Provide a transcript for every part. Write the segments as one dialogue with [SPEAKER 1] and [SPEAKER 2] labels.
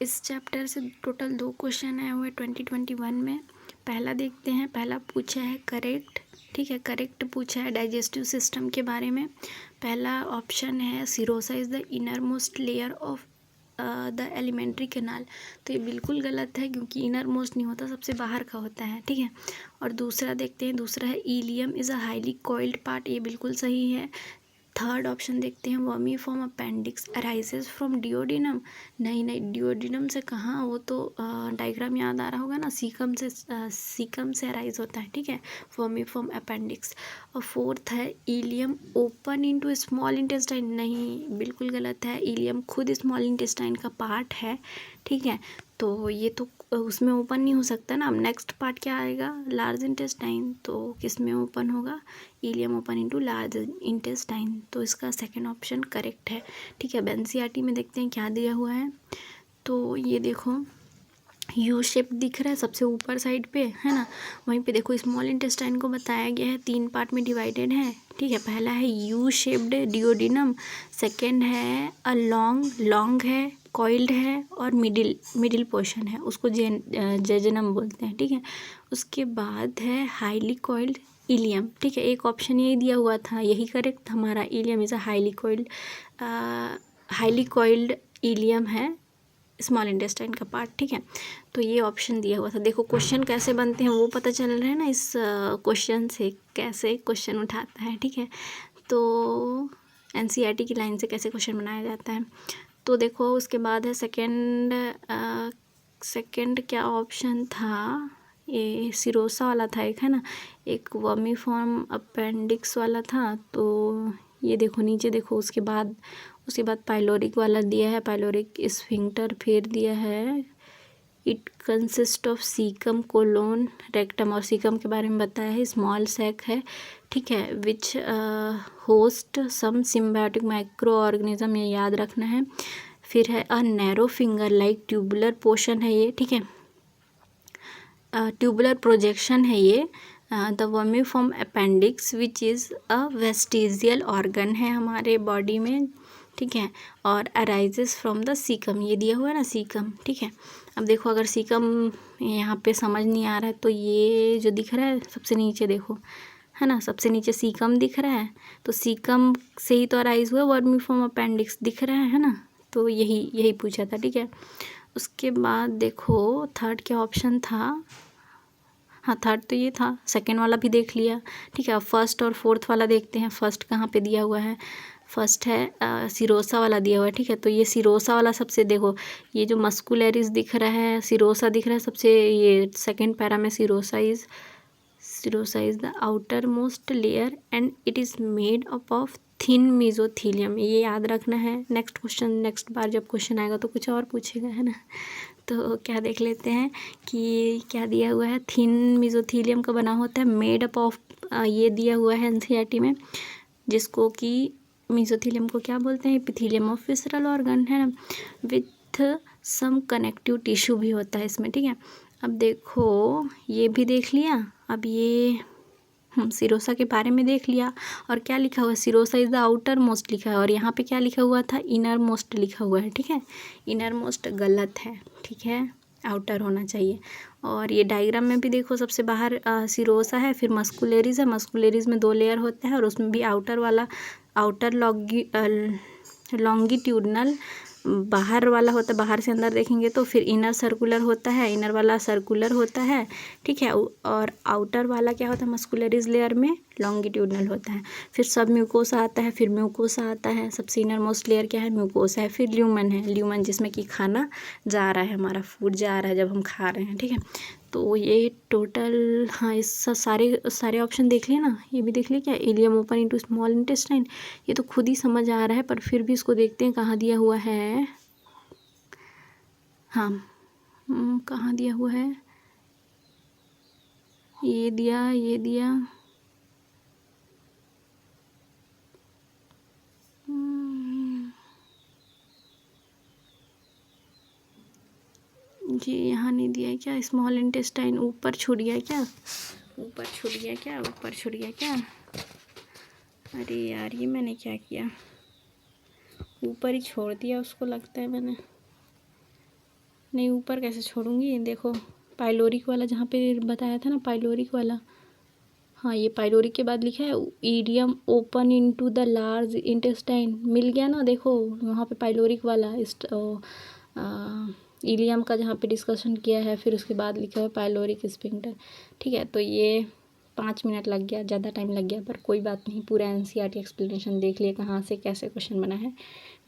[SPEAKER 1] इस चैप्टर से total 2 question आए हुए 2021 में। पहला देखते हैं, पहला पूछा है करेक्ट, ठीक है, करेक्ट पूछा है डाइजेस्टिव सिस्टम के बारे में। पहला ऑप्शन है serosa is the inner most layer of the alimentary canal. तो ये बिल्कुल गलत है, क्योंकि इनर मोस्ट नहीं होता, सबसे बाहर का होता है, ठीक है। और दूसरा देखते हैं, दूसरा है ileum is a highly coiled part, ये बिल्कुल सही है। थर्ड ऑप्शन देखते हैं, vermiform appendix arises from duodenum. नहीं नहीं, डिओडिनम से कहाँ, वो तो डायग्राम याद आ रहा होगा ना, सीकम से अराइज होता है, ठीक है, वर्मी फॉर्म अपेंडिक्स। और फोर्थ है ileum open into small intestine. नहीं, बिल्कुल गलत है, इलियम खुद स्मॉल इंटेस्टाइन का पार्ट है, ठीक है। तो ये तो उसमें ओपन नहीं हो सकता ना। अब नेक्स्ट पार्ट क्या आएगा, लार्ज इंटेस्टाइन, तो किस में ओपन होगा, ileum open into large intestine. तो इसका सेकंड ऑप्शन करेक्ट है, ठीक है। अब एनसीईआरटी में देखते हैं क्या दिया हुआ है। तो ये देखो, यू शेप दिख रहा है सबसे ऊपर साइड पे, है ना। वहीं पे देखो स्मॉल इंटेस्टाइन को बताया गया है 3 पार्ट में डिवाइडेड है, ठीक है। पहला है यू शेप्ड डिओडिनम, सेकंड है अ लॉन्ग है, कॉइल्ड है, और मिडिल पोर्शन है, उसको जेजनम बोलते हैं, ठीक है। उसके बाद है हाईली कॉइल्ड इलियम, ठीक है। एक ऑप्शन यही दिया हुआ था, यही करेक्ट हमारा, ileum is a highly coiled ileum है स्मॉल इंटेस्टाइन का पार्ट, ठीक है। तो ये ऑप्शन दिया हुआ था। देखो क्वेश्चन कैसे बनते हैं वो पता चल रहा है ना, इस क्वेश्चन से कैसे क्वेश्चन उठाता है, ठीक है। तो एनसीईआरटी की लाइन से कैसे क्वेश्चन बनाया जाता है। तो देखो उसके बाद है सेकंड क्या ऑप्शन था, ये सिरोसा वाला था एक, है ना, एक वर्मीफॉर्म अपेंडिक्स वाला था। तो ये देखो नीचे देखो, उसके बाद पाइलोरिक वाला दिया है, पाइलोरिक स्फिंक्टर, फिर दिया है it consist of caecum colon rectum, और सीकम के बारे में बताया है, स्मॉल सैक है, ठीक है, विच होस्ट सम सिम्बायोटिक माइक्रो ऑर्गेनिज्म, ये याद रखना है। फिर है a narrow finger like tubular portion है ये, ठीक है, ट्यूबुलर प्रोजेक्शन है ये। The vermiform appendix which is a vestigial organ है हमारे बॉडी में, ठीक है। और अराइजेस फ्रॉम द सीकम, ये दिया हुआ है ना सीकम, ठीक है। अब देखो अगर सीकम यहाँ पे समझ नहीं आ रहा है, तो ये जो दिख रहा है सबसे नीचे देखो, है ना, सबसे नीचे सीकम दिख रहा है, तो सीकम से ही तो अराइज हुआ, वर्मीफॉर्म अपेंडिक्स दिख रहा है ना। तो यही पूछा था, ठीक है। उसके बाद देखो थर्ड क्या ऑप्शन था, हाँ थर्ड तो ये था, सेकंड वाला भी देख लिया, ठीक है। अब फर्स्ट और फोर्थ वाला देखते हैं। फर्स्ट कहाँ पे दिया हुआ है, फर्स्ट है सिरोसा वाला दिया हुआ है, ठीक है। तो ये सिरोसा वाला सबसे देखो, ये जो मस्कुलरिस दिख रहा है, सिरोसा दिख रहा है सबसे, ये सेकंड पैरा में serosa is the outer most layer and it is made up of thin mesothelium, ये याद रखना है। नेक्स्ट क्वेश्चन, नेक्स्ट बार जब क्वेश्चन आएगा तो कुछ और पूछेगा, है ना। तो क्या देख लेते हैं कि क्या दिया हुआ है, थिन मीजोथीलियम का बना होता है, मेड अप ऑफ, ये दिया हुआ है एनसीईआरटी में, जिसको कि मीजोथीलियम को क्या बोलते हैं, एपिथीलियम ऑफ विसरल ऑर्गन, है ना, विथ सम कनेक्टिव टिश्यू भी होता है इसमें, ठीक है। अब देखो ये भी देख लिया, अब ये सिरोसा के बारे में देख लिया, और क्या लिखा हुआ है, serosa is the outer most लिखा है, और यहाँ पे क्या लिखा हुआ था, इनर मोस्ट लिखा हुआ है, ठीक है। इनर मोस्ट गलत है, ठीक है, आउटर होना चाहिए। और ये डायग्राम में भी देखो सबसे बाहर सिरोसा है, फिर मस्कुलरिस है, मस्कुलरिस में 2 लेयर होता है, और उसमें भी आउटर वाला, आउटर लॉन्गिट्यूडनल बाहर वाला होता है, बाहर से अंदर देखेंगे तो, फिर इनर सर्कुलर होता है, इनर वाला सर्कुलर होता है, ठीक है। और आउटर वाला क्या होता है, मस्कुलरिस लेयर में लॉन्गिट्यूडनल होता है। फिर सब म्यूकोसा आता है, फिर म्यूकोसा आता है, सबसे इनर मोस्ट लेयर क्या है, म्यूकोसा है। फिर ल्यूमन है, ल्यूमन जिसमें कि खाना जा रहा है, हमारा फूड जा रहा है जब हम खा रहे हैं, ठीक है। तो ये टोटल, हाँ इस सारे ऑप्शन देख लिए ना, ये भी देख लिए क्या, ileum open into small intestine, ये तो खुद ही समझ आ रहा है, पर फिर भी इसको देखते हैं कहाँ दिया हुआ है। हाँ कहाँ दिया हुआ है, ये दिया जी, यहाँ नहीं दिया है क्या, स्मॉल इंटेस्टाइन ऊपर छूट गया क्या, ऊपर छूट गया क्या, अरे यार ये मैंने क्या किया, ऊपर ही छोड़ दिया उसको, लगता है मैंने। नहीं ऊपर कैसे छोड़ूंगी, देखो पाइलोरिक वाला जहाँ पे बताया था ना, पाइलोरिक वाला, हाँ ये पाइलोरिक के बाद लिखा है ileum open into the large intestine, मिल गया ना, देखो वहाँ पे पाइलोरिक वाला इलियम का जहाँ पे डिस्कशन किया है, फिर उसके बाद लिखा है पाइलोरिक स्फिंक्टर। ठीक है, तो ये 5 मिनट लग गया, ज़्यादा टाइम लग गया, पर कोई बात नहीं, पूरा एनसीईआरटी एक्सप्लेनेशन देख लिए कहाँ से कैसे क्वेश्चन बना है।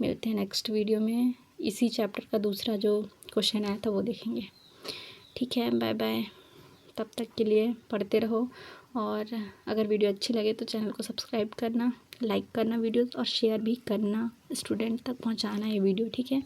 [SPEAKER 1] मिलते हैं नेक्स्ट वीडियो में, इसी चैप्टर का दूसरा जो क्वेश्चन आया था वो देखेंगे। ठीक है, बाय बाय, तब तक के लिए पढ़ते रहो, और अगर वीडियो अच्छी लगे तो चैनल को सब्सक्राइब करना, लाइक करना वीडियोस, और शेयर भी करना, स्टूडेंट तक पहुंचाना ये वीडियो। ठीक है।